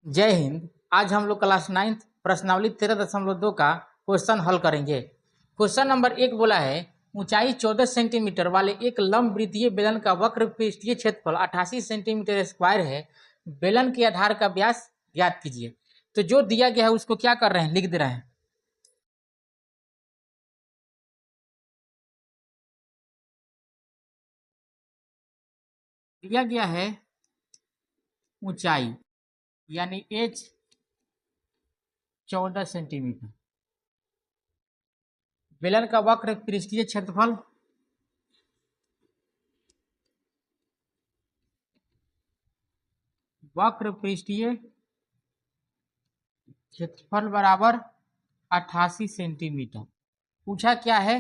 जय हिंद। आज हम लोग क्लास 9th प्रश्नावली 13.2 का क्वेश्चन हल करेंगे। क्वेश्चन नंबर 1 बोला है ऊंचाई 14 सेंटीमीटर वाले एक लंब वृत्तीय बेलन का वक्र पृष्ठीय क्षेत्रफल 88 सेंटीमीटर स्क्वायर है। बेलन के आधार का व्यास ज्ञात कीजिए। तो जो दिया गया है उसको क्या कर रहे हैं, लिख दे रहे हैं। दिया गया है ऊंचाई यानी h 14 सेंटीमीटर, बेलन का वक्र पृष्ठीय क्षेत्रफल क्षेत्रफल बराबर 88 सेंटीमीटर। पूछा क्या है,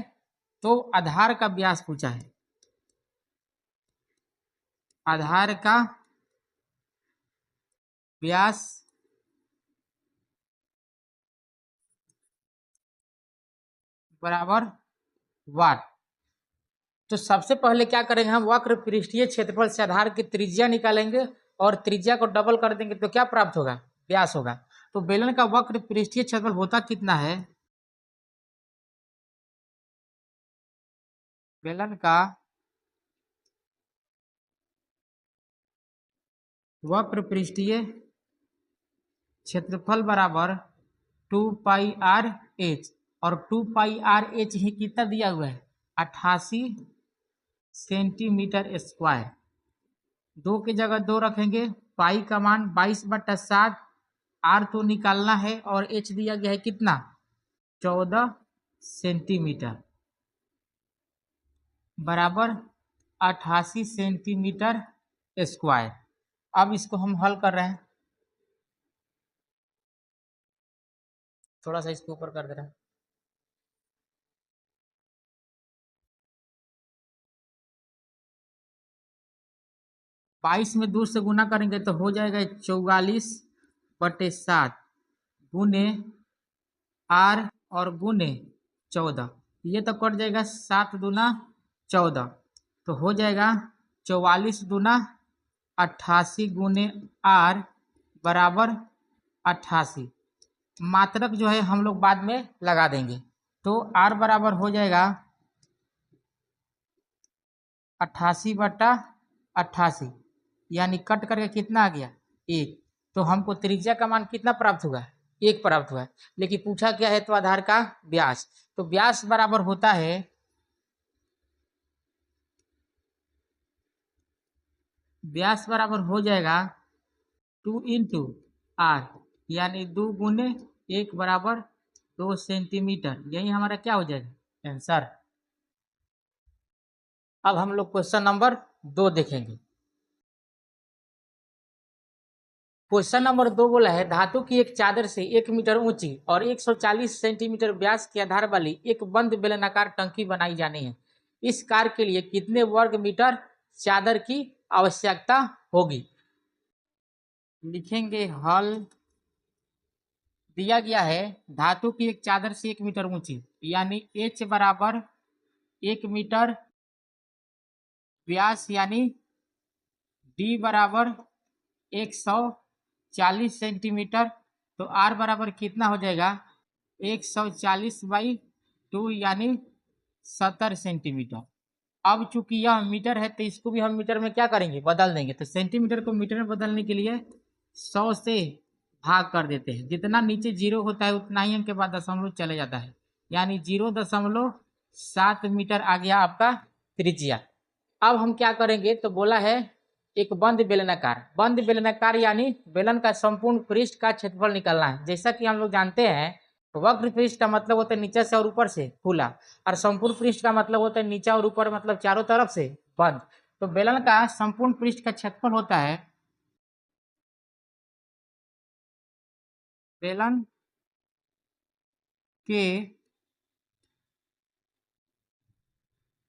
तो आधार का व्यास पूछा है। आधार का व्यास बराबर वाट। तो सबसे पहले क्या करेंगे, हम वक्र पृष्ठीय क्षेत्रफल से आधार की त्रिज्या निकालेंगे और त्रिज्या को डबल कर देंगे तो क्या प्राप्त होगा, व्यास होगा। तो बेलन का वक्र पृष्ठीय क्षेत्रफल होता कितना है, बेलन का वक्र पृष्ठीय क्षेत्रफल बराबर 2πr/h और 2πr/h ही कितना दिया हुआ है, 88 सेंटीमीटर स्क्वायर। 2 की जगह 2 रखेंगे, पाई का मान 22/7, आर तो निकालना है और एच दिया गया है कितना, 14 सेंटीमीटर बराबर 88 सेंटीमीटर स्क्वायर। अब इसको हम हल कर रहे हैं, थोड़ा सा इसको ऊपर कर दे रहे हैं। बाईस में 2 से गुना करेंगे तो हो जाएगा 44/7 गुने आर और गुने 14, ये तो कट जाएगा, 7 दूना 14 तो हो जाएगा 44 दूना 88 गुने आर बराबर 88। मात्रक जो है हम लोग बाद में लगा देंगे, तो आर बराबर हो जाएगा 88/88, यानी कट करके कितना आ गया, 1। तो हमको त्रिज्या का मान कितना प्राप्त हुआ, 1 प्राप्त हुआ है। लेकिन पूछा क्या है, तो आधार का व्यास। तो व्यास बराबर होता है, व्यास बराबर हो जाएगा 2 इंटू आर, यानी 2 गुने 1 बराबर 2 सेंटीमीटर। यही हमारा क्या हो जाएगा, आंसर। अब हम लोग क्वेश्चन नंबर 2 देखेंगे। क्वेश्चन नंबर 2 बोला है धातु की एक चादर से 1 मीटर ऊंची और 140 सेंटीमीटर व्यास के आधार वाली एक बंद बेलनाकार टंकी बनाई जानी है। इस कार्य के लिए कितने वर्ग मीटर चादर की आवश्यकता होगी। लिखेंगे हल। दिया गया है धातु की एक चादर से 1 मीटर ऊंची यानी h बराबर 1 मीटर, व्यास यानी d बराबर 140 सेंटीमीटर, तो r बराबर कितना हो जाएगा, 140/2 यानी 70 सेंटीमीटर। अब चूंकि यह मीटर है तो इसको भी हम मीटर में क्या करेंगे, बदल देंगे। तो सेंटीमीटर को मीटर में बदलने के लिए 100 से भाग कर देते हैं। जितना नीचे 0 होता है उतना ही अंक के बाद दशमलव चले जाता है, यानी 0.7 मीटर आ गया आपका त्रिज्या। अब हम क्या करेंगे, तो बोला है एक बंद बेलनाकार यानी बेलन का संपूर्ण पृष्ठ का क्षेत्रफल निकालना है। जैसा कि हम लोग जानते हैं वक्र पृष्ठ का मतलब होता है नीचे से और ऊपर से खुला, और संपूर्ण पृष्ठ का मतलब होता है नीचे और ऊपर मतलब चारों तरफ से बंद। तो बेलन का संपूर्ण पृष्ठ का क्षेत्रफल होता है, बेलन के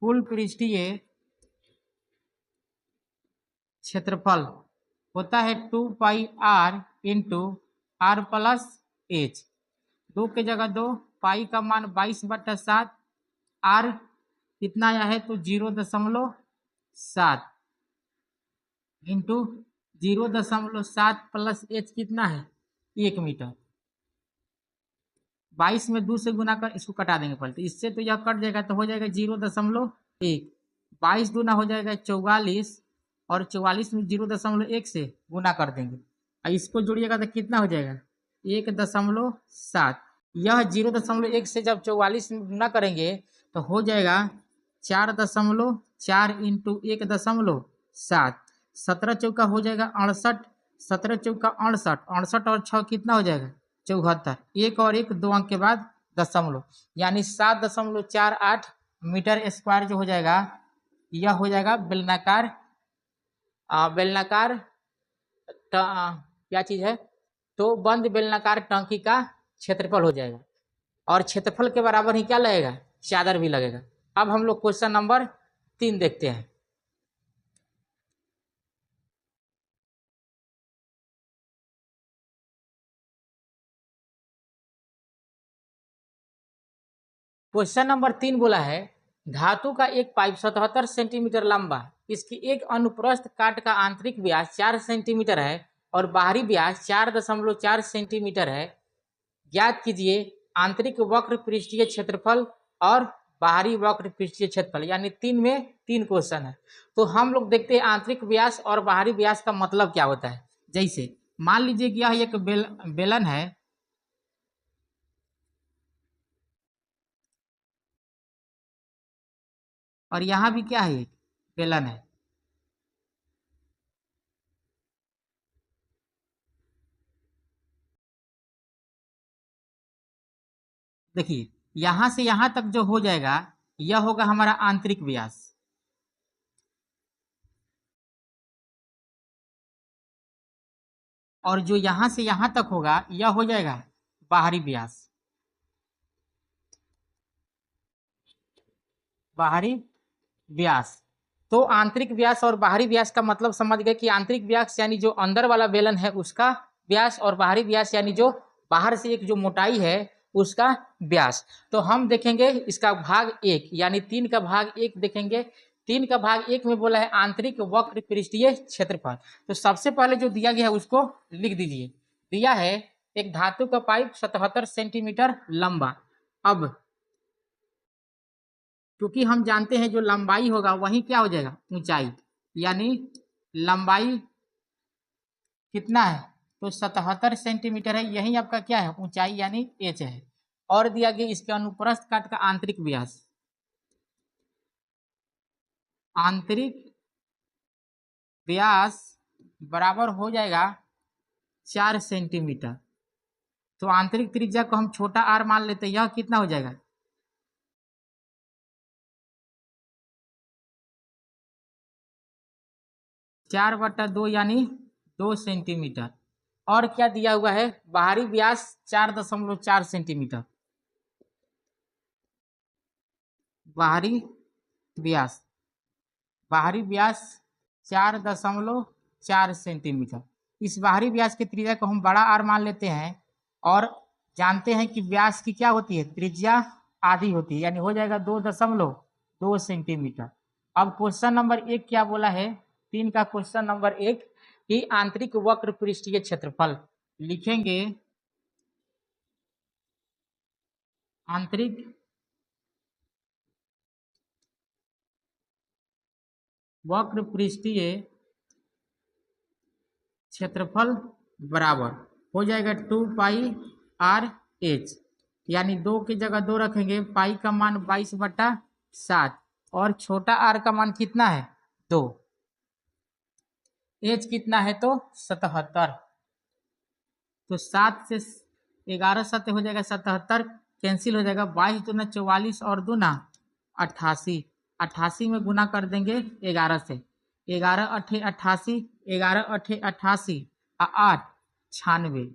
कुल पृष्ठीय क्षेत्रफल होता है 2πr into are plus H. 2 की जगह 2, पाई का मान 22/7, आर कितना आया है तो 0.7 इंटू 0.7 प्लस h कितना है 1 मीटर। 22 में 2 से गुना कर इसको कटा देंगे पहले, तो इससे तो यह कट जाएगा, तो हो जाएगा 0.1। 22 दूना हो जाएगा 44, और 44 में 0.1 से गुना कर देंगे, और इसको जोड़िएगा तो कितना हो जाएगा 1.7। यह 0.1 से जब 44 में गुना करेंगे तो हो जाएगा 4.4 इंटू 1.7। 17 चौका हो जाएगा 68, 17 चौका 68, 68 और 6 कितना हो जाएगा 74। एक और एक 2 अंक के बाद दशमलव, यानी 7.48 मीटर स्क्वायर जो हो जाएगा, यह हो जाएगा बेलनाकार बेलनाकार क्या चीज है, तो बंद बेलनाकार टंकी का क्षेत्रफल हो जाएगा, और क्षेत्रफल के बराबर ही क्या लगेगा चादर भी लगेगा। अब हम लोग क्वेश्चन नंबर 3 देखते हैं। क्वेश्चन नंबर 3 बोला है, धातु का एक पाइप 77 सेंटीमीटर लंबा, इसकी एक अनुप्रस्थ काट का आंतरिक व्यास 4 सेंटीमीटर है और बाहरी व्यास 4.4 सेंटीमीटर है। ज्ञात कीजिए आंतरिक वक्र पृष्ठीय क्षेत्रफल और बाहरी वक्र पृष्ठीय क्षेत्रफल, यानी 3 में 3 क्वेश्चन है। तो हम लोग देखते हैं आंतरिक व्यास और बाहरी व्यास का मतलब क्या होता है। जैसे मान लीजिए कि यह एक बेलन है, और यहाँ भी क्या है बेलन है। देखिए यहाँ से यहाँ तक जो हो जाएगा यह होगा हमारा आंतरिक व्यास, और जो यहाँ से यहाँ तक होगा यह हो जाएगा बाहरी व्यास। बाहरी व्यास, तो आंतरिक व्यास और बाहरी व्यास का मतलब समझ गए कि आंतरिक व्यास यानी जो अंदर वाला बेलन है उसका व्यास, और बाहरी व्यास यानी जो बाहर से एक जो मोटाई है उसका व्यास। तो हम देखेंगे इसका भाग 1 यानी 3 का भाग 1 देखेंगे। 3 का भाग 1 में बोला है आंतरिक वक्र पृष्ठीय क्षेत्रफल। तो सबसे पहले जो दिया गया है उसको लिख दीजिए। दिया है एक धातु का पाइप 77 सेंटीमीटर लंबा। अब क्योंकि हम जानते हैं जो लंबाई होगा वही क्या हो जाएगा ऊंचाई, यानी लंबाई कितना है तो 77 सेंटीमीटर है, यही आपका क्या है ऊंचाई यानी एच है। और दिया गया इसके अनुप्रस्थ काट का आंतरिक व्यास, आंतरिक व्यास बराबर हो जाएगा 4 सेंटीमीटर। तो आंतरिक त्रिज्या को हम छोटा आर मान लेते हैं, यह कितना हो जाएगा 4/2 यानी 2 सेंटीमीटर। और क्या दिया हुआ है बाहरी व्यास 4.4 सेंटीमीटर। बाहरी व्यास, बाहरी व्यास 4.4 सेंटीमीटर। इस बाहरी व्यास की त्रिज्या को हम बड़ा आर मान लेते हैं, और जानते हैं कि व्यास की क्या होती है त्रिज्या आधी होती है, यानी हो जाएगा 2.2 सेंटीमीटर। अब क्वेश्चन नंबर 1 क्या बोला है, 3 का क्वेश्चन नंबर 1 कि आंतरिक वक्र पृष्ठीय क्षेत्रफल लिखेंगे। आंतरिक वक्र पृष्ठीय क्षेत्रफल बराबर हो जाएगा 2πr/h, यानी 2 की जगह 2 रखेंगे, पाई का मान 22/7 और छोटा आर का मान कितना है 2, एच कितना है तो 77। तो 7 से 11 7 हो जाएगा 77, कैंसिल हो जाएगा, 22 दूना 44 और दूना 88, 88 में गुना कर देंगे 11 से, 11 अठे 88, 11 अठे 88, 8 96,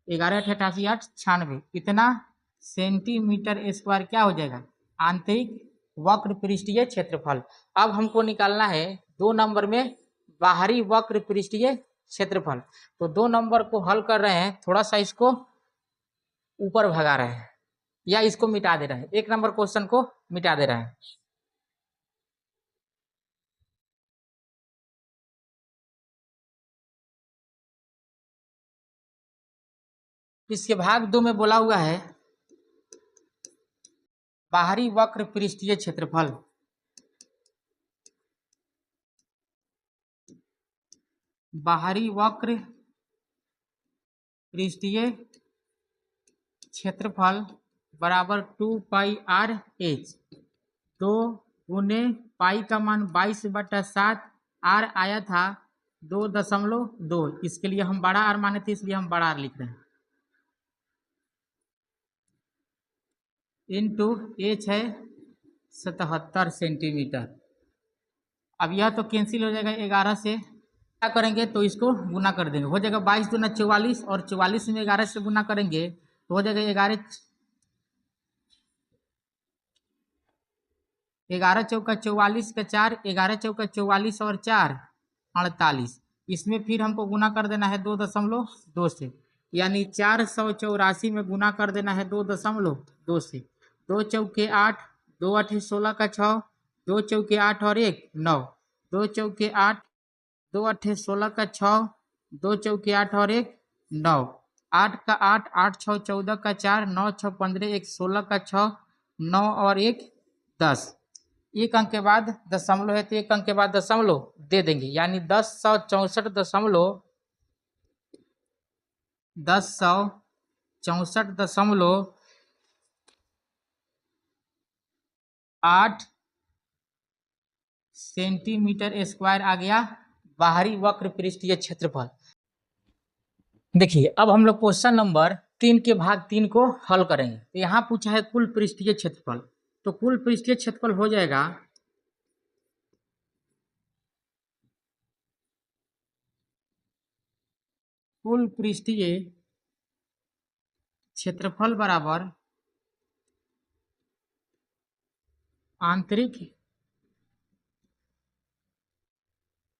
11 अठे 88, 8 96, इतना सेंटीमीटर स्क्वायर क्या हो जाएगा आंतरिक वक्र पृष्ठीय क्षेत्रफल। अब हमको निकालना है 2 नंबर में बाहरी वक्र पृष्ठीय क्षेत्रफल। तो 2 नंबर को हल कर रहे हैं, थोड़ा सा इसको ऊपर भगा रहे हैं या इसको मिटा दे रहे हैं, 1 नंबर क्वेश्चन को मिटा दे रहे हैं। इसके भाग 2 में बोला हुआ है बाहरी वक्र पृष्ठीय क्षेत्रफल। बाहरी वक्र पृष्ठीय क्षेत्रफल बराबर 2πr/h। 2 गुने पाई का मान 22/7, आर आया था 2.2। इसके लिए हम बड़ा आर माने थे, इसलिए हम बड़ा आर लिख रहे हैं। इंटू एच है 77 सेंटीमीटर। अब यह तो कैंसिल हो जाएगा 11 से, क्या करेंगे तो इसको गुना कर देंगे, हो जाएगा 22 दूना 44, और 44 में 11 से गुना करेंगे तो हो जाएगा 11 चौका 44 का 4, 11 चौका 44 और 4 48। इसमें फिर हमको गुना कर देना है 2.2 से, यानी 484 में गुना कर देना है 2.2 से। 2 चौके 8, 2 8 16 का 6, 2 चौके 8 और 1 9, 2 चौके 8, 2 8 16 का 6, 2 चौके 8 और 1 9, 8 का 8, 8 6 14 का 4, 9 6 15, 1 16 का 6, 9 और 1 10। एक अंक के बाद दशमलव है तो एक अंक के बाद दशमलव दे देंगे, यानी 1064.8 सेंटीमीटर स्क्वायर आ गया बाहरी वक्र पृष्ठीय क्षेत्रफल। देखिए अब हम लोग क्वेश्चन नंबर 3 के भाग 3 को हल करेंगे। तो यहाँ पूछा है कुल पृष्ठीय क्षेत्रफल, तो कुल पृष्ठीय क्षेत्रफल हो जाएगा कुल पृष्ठीय क्षेत्रफल बराबर आंतरिक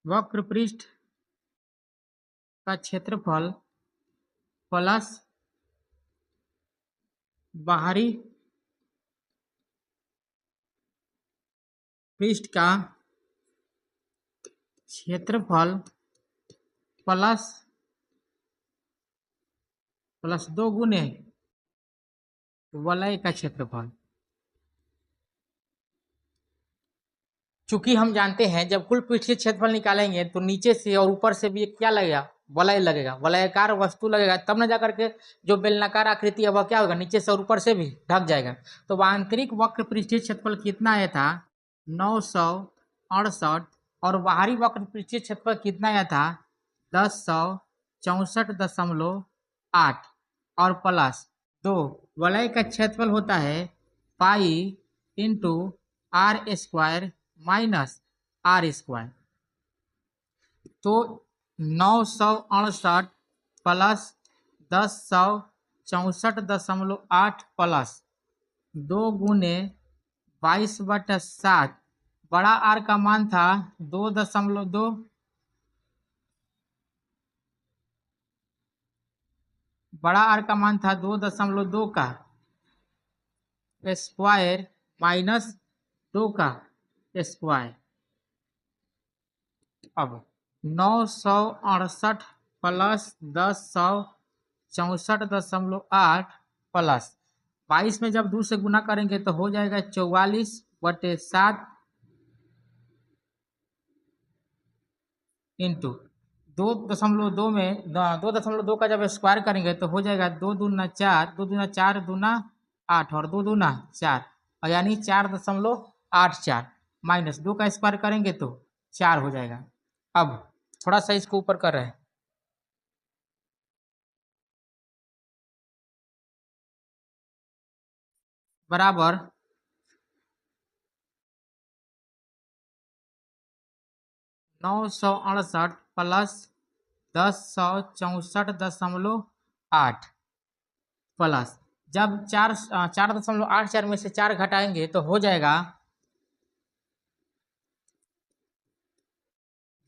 वक्र पृष्ठ का क्षेत्रफल प्लस बाहरी पृष्ठ का क्षेत्रफल प्लस 2 गुने वलय का क्षेत्रफल। चूंकि हम जानते हैं जब कुल पृष्ठीय क्षेत्रफल निकालेंगे तो नीचे से और ऊपर से भी क्या लगेगा, वलय लगेगा, वलयाकार वस्तु लगेगा, तब न जाकर के जो बेलनाकार आकृति है वह क्या होगा, नीचे से और ऊपर से भी ढक जाएगा। तो आंतरिक वक्र पृष्ठीय क्षेत्रफल कितना आया था 968, और बाहरी वक्र पृष्ठीय क्षेत्रफल कितना आया था 1064.8, और प्लस 2 वलय का क्षेत्रफल होता है pi into R square minus R square. तो 968 प्लस 1064.8 प्लस 2 गुने 22/7, बड़ा आर का मान था 2.2, बड़ा आर का मान था 2.2 का स्क्वायर माइनस 2 का स्क्वायर। अब 968 प्लस 1064.8 प्लस 22 में जब 2 से गुना करेंगे तो हो जाएगा 44/7 इंटू 2.2 में 2.2 का जब स्क्वायर करेंगे तो हो जाएगा 2 दूना 4, 2 दूना 4 दूना 8 और 2 दूना 4, और यानी 4.84 माइनस 2 का स्क्वायर करेंगे तो 4 हो जाएगा। अब थोड़ा सा इसको ऊपर कर रहे हैं, बराबर 968 प्लस 1064.8 प्लस जब 4.84 में से 4 घटाएंगे तो हो जाएगा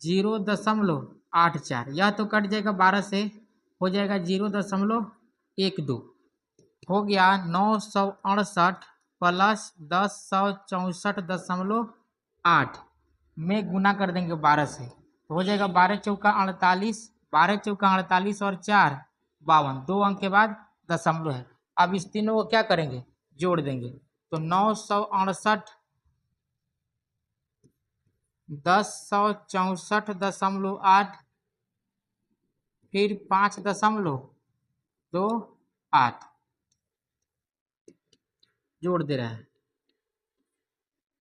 0.84, यह तो कट जाएगा 12 से, हो जाएगा 0.12, हो गया 968 प्लस 1064.8 में गुना कर देंगे 12 से, तो हो जाएगा 12 चौका 48, 12 चौका 48 और 4 52, 2 अंक के बाद दशमलव है। अब इस तीनों को क्या करेंगे, जोड़ देंगे। तो 968 1064.8 फिर 5.28 जोड़ दे रहा है।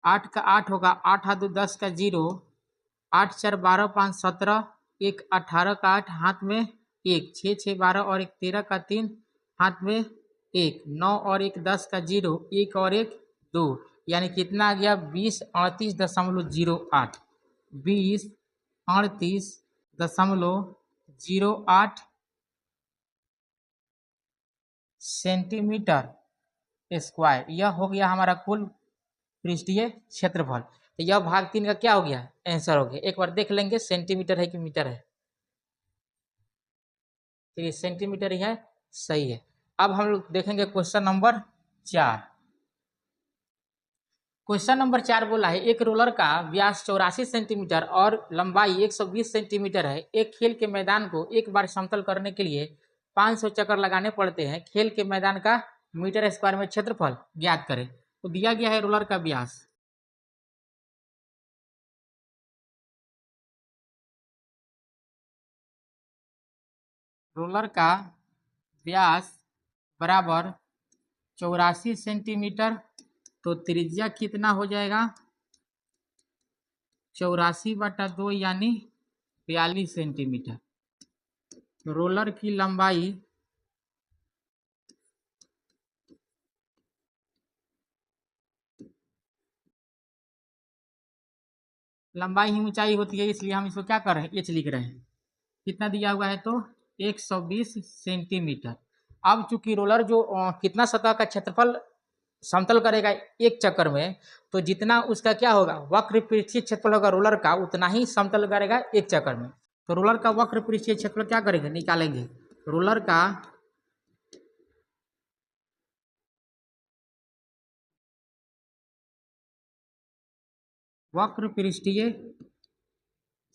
8 का 8 होगा, 8 हाथ 10 का 0, 8 4 12 5 17, 1 18 का 8 हाथ में 1, 6 6 12 और 1 13 का 3 हाथ में 1, 9 और 1 10 का 0, 1 और 1 2, यानी कितना आ गया 2038.08 2038.08 सेंटीमीटर स्क्वायर। यह हो गया हमारा कुल पृष्ठीय क्षेत्रफल। तो यह भाग 3 का क्या हो गया, आंसर हो गया। एक बार देख लेंगे सेंटीमीटर है कि मीटर है। तो ये सेंटीमीटर ही है, सही है। अब हम लोग देखेंगे क्वेश्चन नंबर 4। क्वेश्चन नंबर 4 बोला है एक रोलर का व्यास 84 सेंटीमीटर और लंबाई 120 सेंटीमीटर है। एक खेल के मैदान को एक बार समतल करने के लिए 500 चक्कर लगाने पड़ते हैं। खेल के मैदान का मीटर स्क्वायर में क्षेत्रफल ज्ञात करें। तो दिया गया है रोलर का व्यास, रोलर का व्यास बराबर 84 सेंटीमीटर। तो त्रिज्या कितना हो जाएगा, 84/2 यानी 42 सेंटीमीटर। तो रोलर की लंबाई ही ऊंचाई होती है, इसलिए हम इसको क्या कर रहे हैं, एच लिख रहे हैं। कितना दिया हुआ है, तो 120 सेंटीमीटर। अब चूंकि रोलर जो कितना सतह का क्षेत्रफल समतल करेगा एक चक्कर में, तो जितना उसका क्या होगा, वक्र पृष्ठीय क्षेत्रफल होगा रोलर का, उतना ही समतल करेगा एक चक्कर में। तो रोलर का वक्र पृष्ठीय क्षेत्रफल क्या करेंगे, निकालेंगे। रोलर का वक्र पृष्ठीय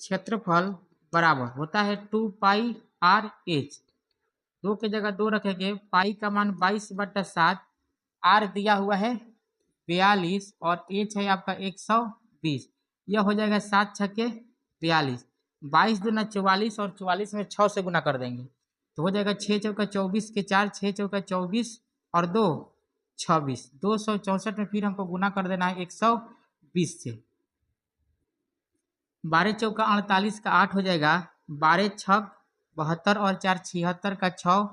क्षेत्रफल बराबर होता है 2πr/h। 2 की जगह 2 रखेंगे, पाई का मान 22/7, आर दिया हुआ है 42 और एच है आपका 120। यह हो जाएगा 7 छक्के 42, 22 दूना 44 और 44 में 6 से गुना कर देंगे तो हो जाएगा 6 चौका 24 के 4, 6 चौका 24 और 2 26, 264 में फिर हमको गुना कर देना है 120 से। 12 चौका 48 का 8 हो जाएगा, 12 छक 72 और 4 76 का 6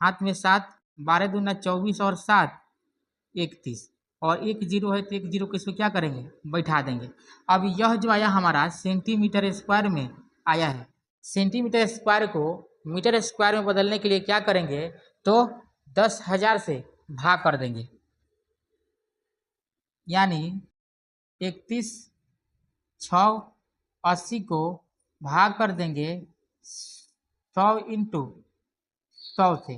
हाथ में 7, 12 दूना 24 और 7 31 और 1 जीरो है तो 1 जीरो को इसको क्या करेंगे, बैठा देंगे। अब यह जो आया हमारा सेंटीमीटर स्क्वायर में आया है, सेंटीमीटर स्क्वायर को मीटर स्क्वायर में बदलने के लिए क्या करेंगे, तो 10,000 से भाग कर देंगे, यानी 31,680 को भाग कर देंगे 100 इंटू 100 से।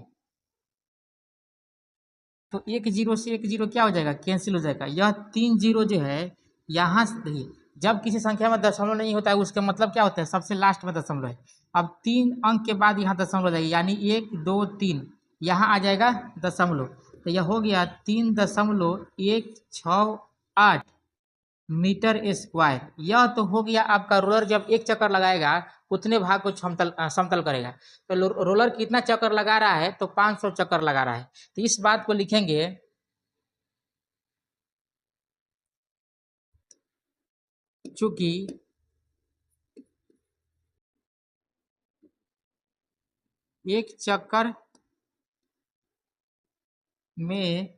तो 1 जीरो से 1 जीरो क्या हो जाएगा, कैंसिल हो जाएगा। यह 3 जीरो जो है यहाँ से, जब किसी संख्या में दशमलव नहीं होता है उसका मतलब क्या होता है, सबसे लास्ट में दशमलव है। अब 3 अंक के बाद यहाँ दशमलव हो जाएगा, यानी 1 2 3 यहाँ आ जाएगा दशमलव। तो यह हो गया 3.168 मीटर स्क्वायर। यह तो हो गया आपका रोलर जब एक चक्कर लगाएगा उतने भाग को समतल करेगा। तो रोलर कितना चक्कर लगा रहा है, तो 500 चक्कर लगा रहा है। तो इस बात को लिखेंगे, चूंकि एक चक्कर में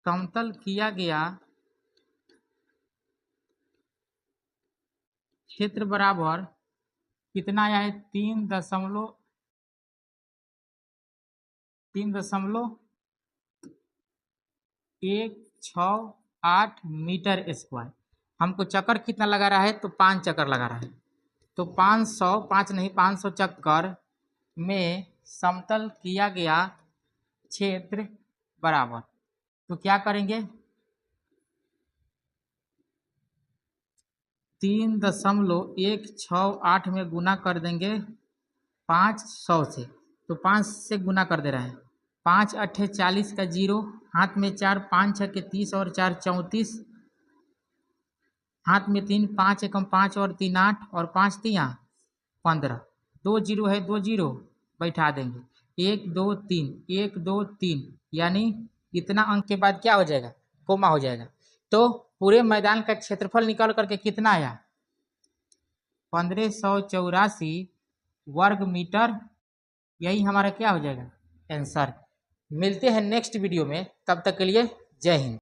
समतल किया गया क्षेत्र बराबर कितना आया है, 3.168 मीटर स्क्वायर। हमको चक्कर कितना लगा रहा है, तो 5 चक्कर लगा रहा है। तो 500, 5 नहीं 500 चक्कर में समतल किया गया क्षेत्र बराबर, तो क्या करेंगे, 3.168 में गुना कर देंगे 500 से, तो 5 से गुना कर दे रहा है। 5 अट्ठे 40 का 0, हाथ में 4, 5 6 के 30 और 4 34, हाथ में 3, 5 एकम 5 और 3 8 और 5 तिया 15, 2 जीरो है 2 जीरो बैठा देंगे, 1 2 3 1 2 3, यानी इतना अंक के बाद क्या हो जाएगा, कोमा हो जाएगा। तो पूरे मैदान का क्षेत्रफल निकाल करके कितना आया, 1584 वर्ग मीटर, यही हमारा क्या हो जाएगा आंसर। मिलते हैं नेक्स्ट वीडियो में, तब तक के लिए जय हिंद।